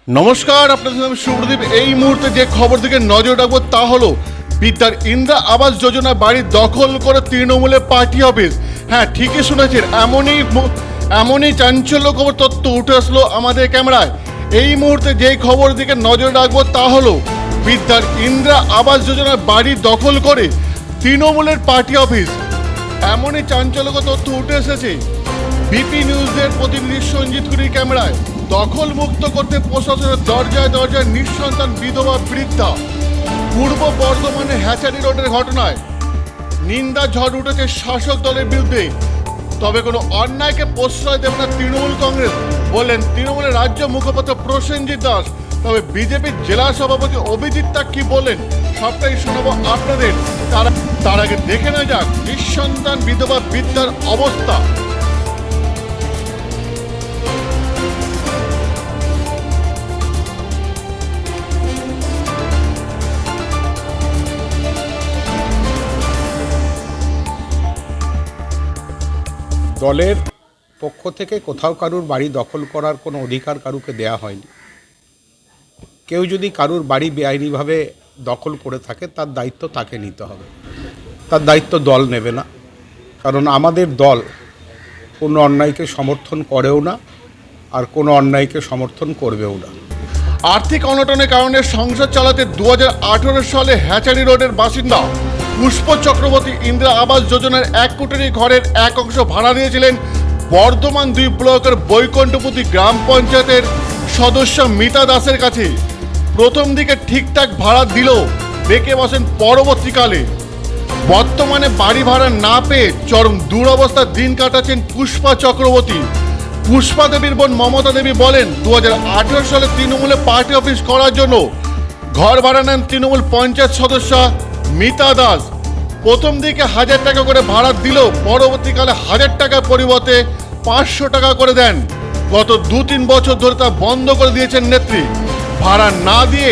নমস্কার, আপনাদের নাম শুভদীপ। এই মুহূর্তে যে খবর দিকে নজর রাখবো তা হলো বিদ্যার ইন্দিরা আবাস যোজনা বাড়ি দখল করে তৃণমূলের পার্টি অফিস। হ্যাঁ, ঠিকই শুনেছেন, এমনই চাঞ্চল্যকর তথ্য উঠে আসলো আমাদের ক্যামেরায়। এই মুহূর্তে যেই খবর দিকে নজর রাখবো তা হলো বিদ্যার ইন্দিরা আবাস যোজনার বাড়ি দখল করে তৃণমূলের পার্টি অফিস। এমনই চাঞ্চল্যকর তথ্য উঠে এসেছে বিপি নিউজের প্রতিনিধি সঞ্জিত কুরির ক্যামেরায়। দখল মুক্ত করতে প্রশাসনের দরজায় দরজায় নিঃসন্তান বিধবা বৃদ্ধা। পূর্ব বর্ধমানে হ্যাচারি রোডের ঘটনায় নিন্দা ঝড় উঠেছে শাসক দলের বিরুদ্ধে। তবে কোনো অন্যায়কে প্রশ্রয় দেবে না তৃণমূল কংগ্রেস, বললেন তৃণমূলের রাজ্য মুখপাত্র প্রসেনজিৎ দাস। তবে বিজেপির জেলা সভাপতি অভিজিৎ তাক কি বললেন সবটাই শোনাবো আপনাদের। তার আগে দেখে না যাক নিঃসন্তান বিধবা বৃদ্ধার অবস্থা। দলের পক্ষ থেকে কোথাও কারুর বাড়ি দখল করার কোনো অধিকার কারুকে দেয়া হয়নি। কেউ যদি কারুর বাড়ি বেআইনিভাবে দখল করে থাকে তার দায়িত্ব তাকে নিতে হবে, তার দায়িত্ব দল নেবে না। কারণ আমাদের দল কোনো অন্যায়কে সমর্থন করেও না, আর কোনো অন্যায়কে সমর্থন করবেও না। আর্থিক অনটনের কারণে সংসার চালাতে 2018 সালে হ্যাচারি রোডের বাসিন্দা পুষ্প চক্রবর্তী ইন্দিরা আবাস যোজনার 1 কোটি ঘরের এক অংশ ভাড়া দিয়েছিলেন বর্ধমান 2 ব্লকের বৈকুণ্ঠপতি গ্রাম পঞ্চায়েতের সদস্য মিতা দাসের কাছে। প্রথম দিকে ঠিকঠাক ভাড়া দিলেও বেঁকে বসেন পরবর্তীকালে। বর্তমানে বাড়ি ভাড়া না পেয়ে চরম দুরবস্থার দিন কাটাচ্ছেন পুষ্পা চক্রবর্তী। পুষ্পা দেবীর বোন মমতা দেবী বলেন 2018 সালে তৃণমূলে পার্টি অফিস করার জন্য ঘর ভাড়া নেন তৃণমূল পঞ্চায়েত সদস্য মিতা দাস। প্রথম দিকে 1000 টাকা করে ভাড়া দিলেও পরবর্তীকালে 1000 টাকার পরিবর্তে 500 টাকা করে দেন। গত 2-3 বছর ধরে তা বন্ধ করে দিয়েছেন নেত্রী। ভাড়া না দিয়ে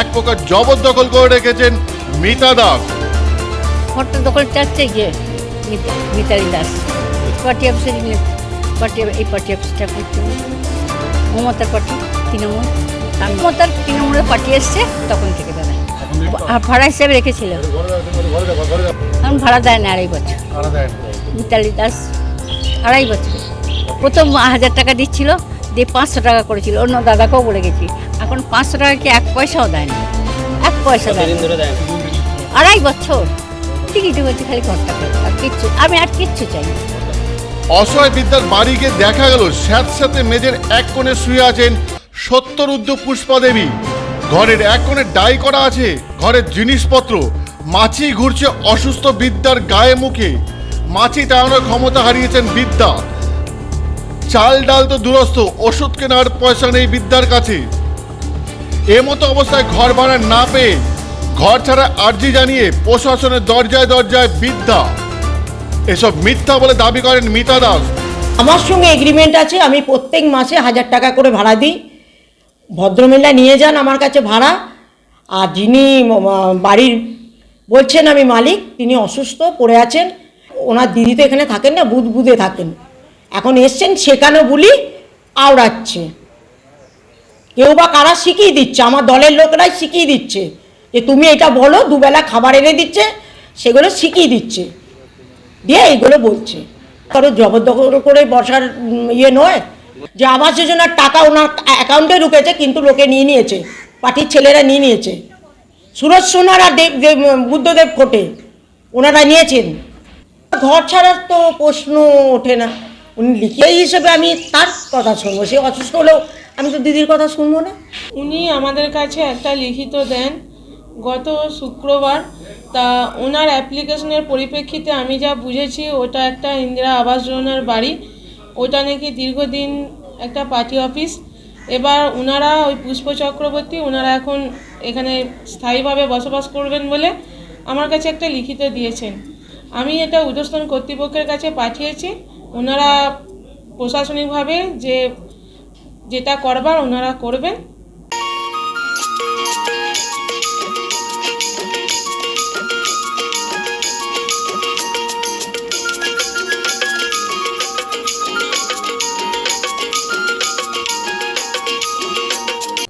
এক প্রকার জবরদখল করে রেখেছেন মিতা দাস। ঘরটা দখল চাচ্ছে গিয়ে মিতালি দাস পার্টি অফিসের এই পার্টি অফিসটা করছে মমতার পার্টি তৃণমূল। মমতার তৃণমূলের পার্টি এসছে তখন থেকে দাদা ভাড়া হিসাবে রেখেছিল, এখন ভাড়া দেয় না 2.5 বছর। মিতালি দাস 2.5 বছর প্রথম 1000 টাকা দিচ্ছিল, দিয়ে 500 টাকা করেছিল। অন্য দাদাকেও বলে গেছি, এখন 500 টাকা কি 1 পয়সাও দেয় না, 1 পয়সা দেয় না। 2.5 বছর ঠিকই বলছি, খালি ঘরটা আর কিচ্ছু, আমি আর কিচ্ছু চাই না। অসহায় বিদ্যার বাড়ি গিয়ে দেখা গেল স্যাঁতস্যাঁতে মেঝের এক কোণে শুয়ে আছেন 70 পুষ্পা দেবী। ঘরের এক কোণে ডাই করা আছে ঘরের জিনিসপত্র। মাছি ঘুরছে অসুস্থ বিদ্যার গায়ে মুখে। মাছি টানানোর ক্ষমতা হারিয়েছেন বিদ্যা। চাল ডাল তো দূরস্থ, ওষুধ কেনার পয়সা নেই বিদ্যার কাছে। এমতো অবস্থায় ঘর ভাড়া না পেয়ে ঘর ছাড়া আর্জি জানিয়ে প্রশাসনের দরজায় দরজায় বিদ্যা। এসব মিথ্যা বলে দাবি করেন মিতা দাস। আমার সঙ্গে এগ্রিমেন্ট আছে, আমি প্রত্যেক মাসে 1000 টাকা করে ভাড়া দিই। ভদ্রমহিলা নিয়ে যান আমার কাছে ভাড়া। আর যিনি বাড়ির বলছেন আমি মালিক, তিনি অসুস্থ পড়ে আছেন। ওনার দিদি তো এখানে থাকেন না, বুধে থাকেন। এখন এসছেন সেখানে বলি আওড়াচ্ছে। কেউ বা কারা শিখিয়ে দিচ্ছে, আমার দলের লোকরাই শিখিয়ে দিচ্ছে যে তুমি এটা বলো, দুবেলা খাবার এনে দিচ্ছে, সেগুলো শিখিয়ে দিচ্ছে, দিয়ে এইগুলো বলছে। কারো জবরদখল করে বসার ইয়ে নয় যে আবাস যোজনার টাকা ওনার অ্যাকাউন্টে ঢুকেছে, কিন্তু লোকে নিয়ে নিয়েছে, পার্টির ছেলেরা নিয়ে নিয়েছে। সুরজ সোনার আর বুদ্ধদেব কোটে ওনারা নিয়েছেন। ঘর ছাড়ার তো প্রশ্ন ওঠে না। উনি লিখিয়ে হিসেবে আমি তার কথা শুনবো, সে অসুস্থ হলেও আমি তো দিদির কথা শুনবো না। উনি আমাদের কাছে একটা লিখিত দেন গত শুক্রবার। তা ওনার অ্যাপ্লিকেশনের পরিপ্রেক্ষিতে আমি যা বুঝেছি ওটা একটা ইন্দিরা আবাস যোজনার বাড়ি, ওটা নাকি দীর্ঘদিন একটা পার্টি অফিস। এবার ওনারা ওই পুষ্প চক্রবর্তী ওনারা এখন এখানে স্থায়ীভাবে বসবাস করবেন বলে আমার কাছে একটা লিখিত দিয়েছেন। আমি এটা ঊর্ধ্বতন কর্তৃপক্ষের কাছে পাঠিয়েছি। ওনারা প্রশাসনিকভাবে যেটা করবার ওনারা করবেন।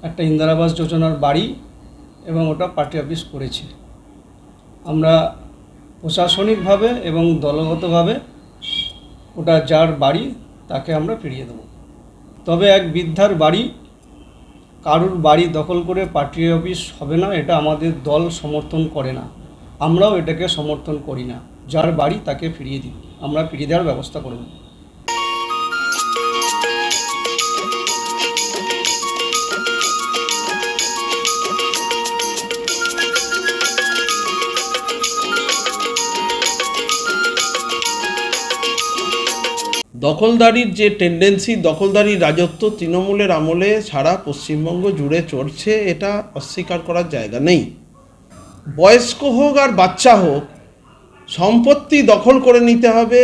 একটা ইন্দিরা আবাস যোজনার বাড়ি এবং ওটা পার্টি অফিস করেছে। আমরা প্রশাসনিকভাবে এবং দলগতভাবে ওটা যার বাড়ি তাকে আমরা ফিরিয়ে দেব। তবে এক বৃদ্ধার বাড়ি কারুর বাড়ি দখল করে পার্টি অফিস হবে না, এটা আমাদের দল সমর্থন করে না, আমরাও এটাকে সমর্থন করি না। যার বাড়ি তাকে ফিরিয়ে দিই, আমরা ফিরিয়ে দেওয়ার ব্যবস্থা করব। দখলদারির যে টেন্ডেন্সি, দখলদারির রাজত্ব তৃণমূলের আমলে সারা পশ্চিমবঙ্গ জুড়ে চড়ছে, এটা অস্বীকার করার জায়গা নেই। বয়স্ক হোক আর বাচ্চা হোক, সম্পত্তি দখল করে নিতে হবে,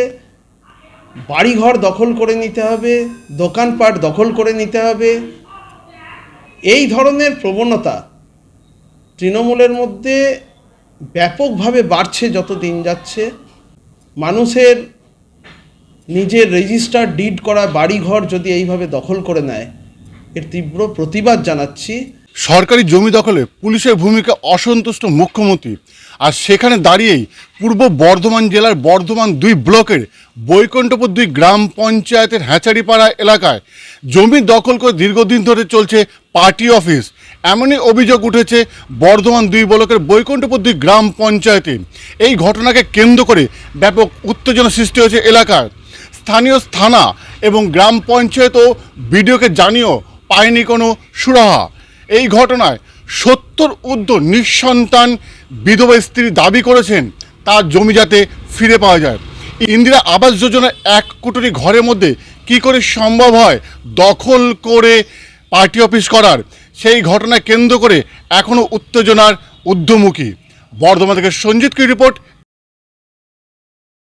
বাড়িঘর দখল করে নিতে হবে, দোকানপাট দখল করে নিতে হবে। এই ধরনের প্রবণতা তৃণমূলের মধ্যে ব্যাপকভাবে বাড়ছে যত দিন যাচ্ছে। মানুষের নিজের রেজিস্টার ডিড করা বাড়িঘর যদি এইভাবে দখল করে নেয়, এর তীব্র প্রতিবাদ জানাচ্ছি। সরকারি জমি দখলে পুলিশের ভূমিকা অসন্তুষ্ট মুখ্যমন্ত্রী, আর সেখানে দাঁড়িয়েই পূর্ব বর্ধমান জেলার বর্ধমান 2 ব্লকের বৈকুণ্ঠপুর 2 গ্রাম পঞ্চায়েতের হ্যাচারিপাড়া এলাকায় জমি দখল করে দীর্ঘদিন ধরে চলছে পার্টি অফিস। এমনই অভিযোগ উঠেছে বর্ধমান 2 ব্লকের বৈকুণ্ঠপুর 2 গ্রাম পঞ্চায়েতে। এই ঘটনাকে কেন্দ্র করে ব্যাপক উত্তেজনা সৃষ্টি হয়েছে এলাকায়। স্থানীয় থানা এবং গ্রাম পঞ্চায়েতও বিডিওকে জানিয়েও পায়নি কোনো সুরাহা। এই ঘটনায় 70 ঊর্ধ্ব নিঃসন্তান বিধবা স্ত্রী দাবি করেছেন তার জমি যাতে ফিরে পাওয়া যায়। ইন্দিরা আবাস যোজনার 1 কোটি ঘরের মধ্যে কি করে সম্ভব হয় দখল করে পার্টি অফিস করার, সেই ঘটনায় কেন্দ্র করে এখনও উত্তেজনার ঊর্ধ্বমুখী। বর্ধমান থেকে সঞ্জিত কি রিপোর্ট,